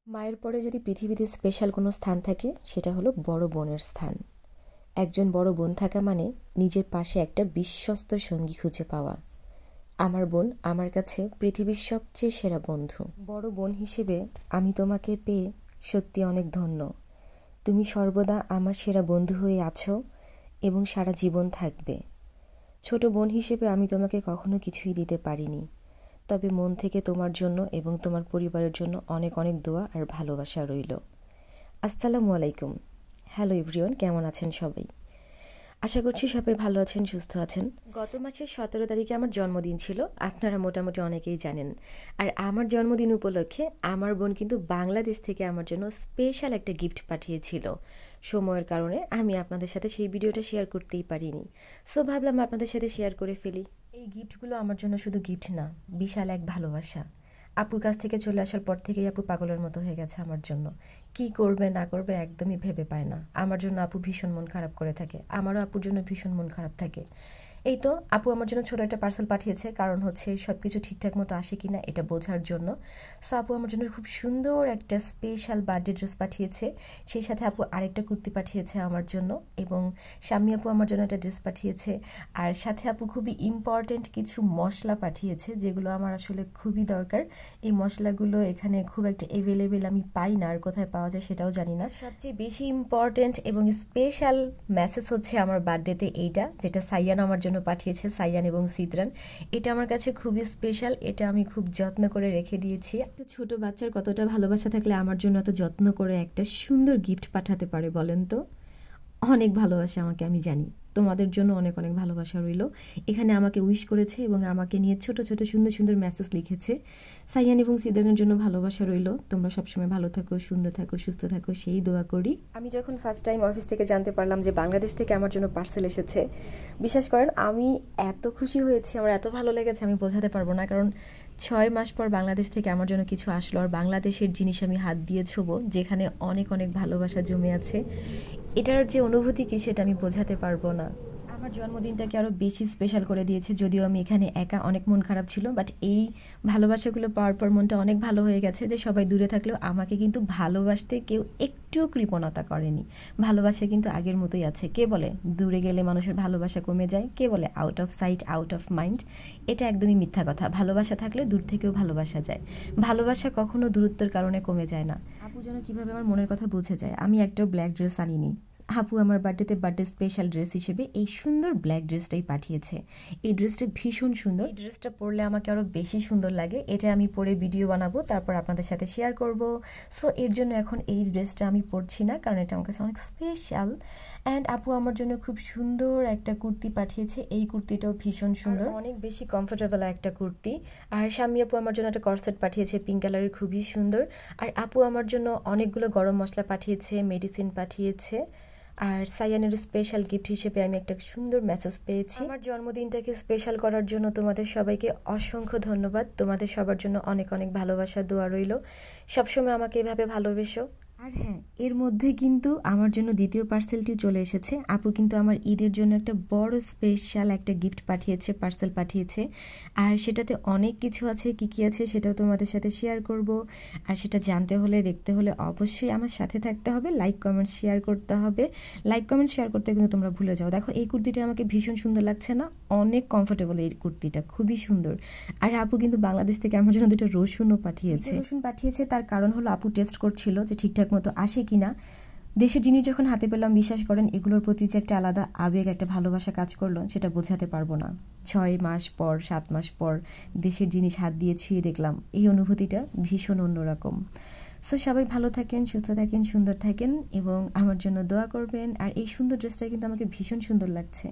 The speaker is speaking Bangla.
মায়ের পরে যদি পৃথিবীতে স্পেশাল কোনো স্থান থাকে সেটা হলো বড় বোনের স্থান। একজন বড় বোন থাকা মানে নিজের পাশে একটা বিশ্বস্ত সঙ্গী খুঁজে পাওয়া। আমার বোন আমার কাছে পৃথিবীর সবচেয়ে সেরা বন্ধু। বড় বোন হিসেবে আমি তোমাকে পেয়ে সত্যি অনেক ধন্য। তুমি সর্বদা আমার সেরা বন্ধু হয়ে আছো এবং সারা জীবন থাকবে। ছোট বোন হিসেবে আমি তোমাকে কখনো কিছুই দিতে পারিনি, তবে মন থেকে তোমার জন্য এবং তোমার পরিবারের জন্য অনেক অনেক দোয়া আর ভালোবাসা রইল। আসসালামু আলাইকুম। হ্যালো এভরিওয়ান, কেমন আছেন সবাই? আশা করছি সবাই ভালো আছেন, সুস্থ আছেন। গত মাসের 17 তারিখে আমার জন্মদিন ছিল, আপনারা মোটামুটি অনেকেই জানেন। আর আমার জন্মদিন উপলক্ষে আমার বোন কিন্তু বাংলাদেশ থেকে আমার জন্য স্পেশাল একটা গিফট পাঠিয়েছিল। সময়ের কারণে আমি আপনাদের সাথে সেই ভিডিওটা শেয়ার করতেই পারিনি, সো ভাবলাম আপনাদের সাথে শেয়ার করে ফেলি। এই গিফটগুলো আমার জন্য শুধু গিফট না, বিশাল এক ভালোবাসা। আপুর কাছ থেকে চলে আসার পর থেকেই আপু পাগলের মতো হয়ে গেছে আমার জন্য। কি করবে না করবে একদমই ভেবে পায় না। আমার জন্য আপু ভীষণ মন খারাপ করে থাকে, আমারও আপুর জন্য ভীষণ মন খারাপ থাকে। এই তো আপু আমার জন্য ছোট একটা পার্সেল পাঠিয়েছে, কারণ হচ্ছে সব কিছু ঠিকঠাক মতো আসে কিনা এটা বোঝার জন্য। সো আপু আমার জন্য খুব সুন্দর একটা স্পেশাল বার্থডে ড্রেস পাঠিয়েছে, সেই সাথে আপু আরেকটা কুর্তি পাঠিয়েছে আমার জন্য, এবং শাম্মী আপু আমার জন্য একটা ড্রেস পাঠিয়েছে। আর সাথে আপু খুবই ইম্পর্টেন্ট কিছু মশলা পাঠিয়েছে, যেগুলো আমার আসলে খুবই দরকার। এই মশলাগুলো এখানে খুব একটা অ্যাভেলেবেল আমি পাই না, আর কোথায় পাওয়া যায় সেটাও জানি না। সবচেয়ে বেশি ইম্পর্টেন্ট এবং স্পেশাল মেসেজ হচ্ছে আমার বার্থডেতে এইটা, যেটা সাইয়ান আমার জন্য পাঠিয়েছে, সাইয়ান এবং সিদ্রান। এটা আমার কাছে খুবই স্পেশাল, এটা আমি খুব যত্ন করে রেখে দিয়েছি। একটা ছোট বাচ্চার কতটা ভালোবাসা থাকলে আমার জন্য এত যত্ন করে একটা সুন্দর গিফট পাঠাতে পারে বলেন তো? অনেক ভালোবাসা আমাকে, আমি জানি। তোমাদের জন্য অনেক অনেক ভালোবাসা রইল। এখানে আমাকে উইশ করেছে এবং আমাকে নিয়ে ছোট ছোট সুন্দর সুন্দর মেসেজ লিখেছে। সাইয়ান এবং সিদ্রানের জন্য ভালোবাসা রইল। তোমরা সবসময় ভালো থাকো, সুন্দর থাকো, সুস্থ থাকো, সেই দোয়া করি। আমি যখন ফার্স্ট টাইম অফিস থেকে জানতে পারলাম যে বাংলাদেশ থেকে আমার জন্য পার্সেল এসেছে, বিশ্বাস করেন আমি এত খুশি হয়েছি, আমার এত ভালো লেগেছে আমি বোঝাতে পারবো না। কারণ 6 মাস পর বাংলাদেশ থেকে আমার জন্য কিছু আসলো, আর বাংলাদেশের জিনিস আমি হাত দিয়ে ছোবো, যেখানে অনেক অনেক ভালোবাসা জমে আছে। এটার যে অনুভূতি কি সেটা আমি বোঝাতে পারবো না। আমার জন্মদিনটাকে আরও বেশি স্পেশাল করে দিয়েছে, যদিও আমি এখানে একা, অনেক মন খারাপ ছিল, বাট এই ভালোবাসাগুলো পাওয়ার পর মনটা অনেক ভালো হয়ে গেছে যে সবাই দূরে থাকলেও আমাকে কিন্তু ভালোবাসতে কেউ একটুও কৃপণতা করেনি। ভালোবাসা কিন্তু আগের মতোই আছে। কে বলে দূরে গেলে মানুষের ভালোবাসা কমে যায়, কে বলে out of sight out of mind, এটা একদমই মিথ্যা কথা। ভালোবাসা থাকলে দূর থেকেও ভালোবাসা যায়, ভালোবাসা কখনো দূরত্বের কারণে কমে যায় না। আপু যেন কীভাবে আমার মনের কথা বুঝে যায়। আমি একটাও ব্ল্যাক ড্রেস আনিনি, আপু আমার বার্থডেতে বার্থডে স্পেশাল ড্রেস হিসেবে এই সুন্দর ব্ল্যাক ড্রেসটাই পাঠিয়েছে। এই ড্রেসটা ভীষণ সুন্দর, এই ড্রেসটা পরলে আমাকে আরও বেশি সুন্দর লাগে। এটা আমি পরে ভিডিও বানাবো, তারপর আপনাদের সাথে শেয়ার করব। সো এর জন্য এখন এই ড্রেসটা আমি পরছি না, কারণ এটা আমার কাছে অনেক স্পেশাল। অ্যান্ড আপু আমার জন্য খুব সুন্দর একটা কুর্তি পাঠিয়েছে, এই কুর্তিটাও ভীষণ সুন্দর, অনেক বেশি কমফোর্টেবল একটা কুর্তি। আর শাম্মী আপু আমার জন্য একটা করসেট পাঠিয়েছে পিঙ্ক কালারের, খুবই সুন্দর। আর আপু আমার জন্য অনেকগুলো গরম মশলা পাঠিয়েছে, মেডিসিন পাঠিয়েছে। আর সাইয়ানের স্পেশাল গিফট হিসেবে আমি একটা সুন্দর মেসেজ পেয়েছি। আমার জন্মদিনটাকে স্পেশাল করার জন্য তোমাদের সবাইকে অসংখ্য ধন্যবাদ। তোমাদের সবার জন্য অনেক অনেক ভালোবাসা, দোয়া রইল। সবসময় আমাকে এভাবে ভালোবেসো। আর হ্যাঁ, এর মধ্যে কিন্তু আমার জন্য দ্বিতীয় পার্সেলটি চলে এসেছে। আপু কিন্তু আমার ঈদের জন্য একটা বড় স্পেশাল একটা গিফট পাঠিয়েছে, পার্সেল পাঠিয়েছে। আর সেটাতে অনেক কিছু আছে, কি কি আছে সেটাও তোমাদের সাথে শেয়ার করব। আর সেটা জানতে হলে, দেখতে হলে অবশ্যই আমার সাথে থাকতে হবে, লাইক কমেন্ট শেয়ার করতে হবে। লাইক কমেন্ট শেয়ার করতে কিন্তু তোমরা ভুলে যাও। দেখো এই কুর্তিটা আমাকে ভীষণ সুন্দর লাগছে না? অনেক কমফোর্টেবল এই কুর্তিটা, খুবই সুন্দর। আর আপু কিন্তু বাংলাদেশ থেকে আমার জন্য দুটো রসুনও পাঠিয়েছে। রসুন পাঠিয়েছে তার কারণ হলো আপু টেস্ট করছিল যে ঠিকঠাক মতো আসে কিনা। দেশের জিনিস যখন হাতে পেলাম, বিশ্বাস করেন এগুলোর প্রতি যে একটা আলাদা আবেগ, একটা ভালোবাসা কাজ করলো, সেটা বোঝাতে পারবো না। 6 মাস পর, 7 মাস পর দেশের জিনিস হাত দিয়ে ছুঁয়ে দেখলাম, এই অনুভূতিটা ভীষণ অন্যরকম। সো সবাই ভালো থাকেন, সুস্থ থাকেন, সুন্দর থাকেন এবং আমার জন্য দোয়া করবেন। আর এই সুন্দর ড্রেসটা কিন্তু আমাকে ভীষণ সুন্দর লাগছে।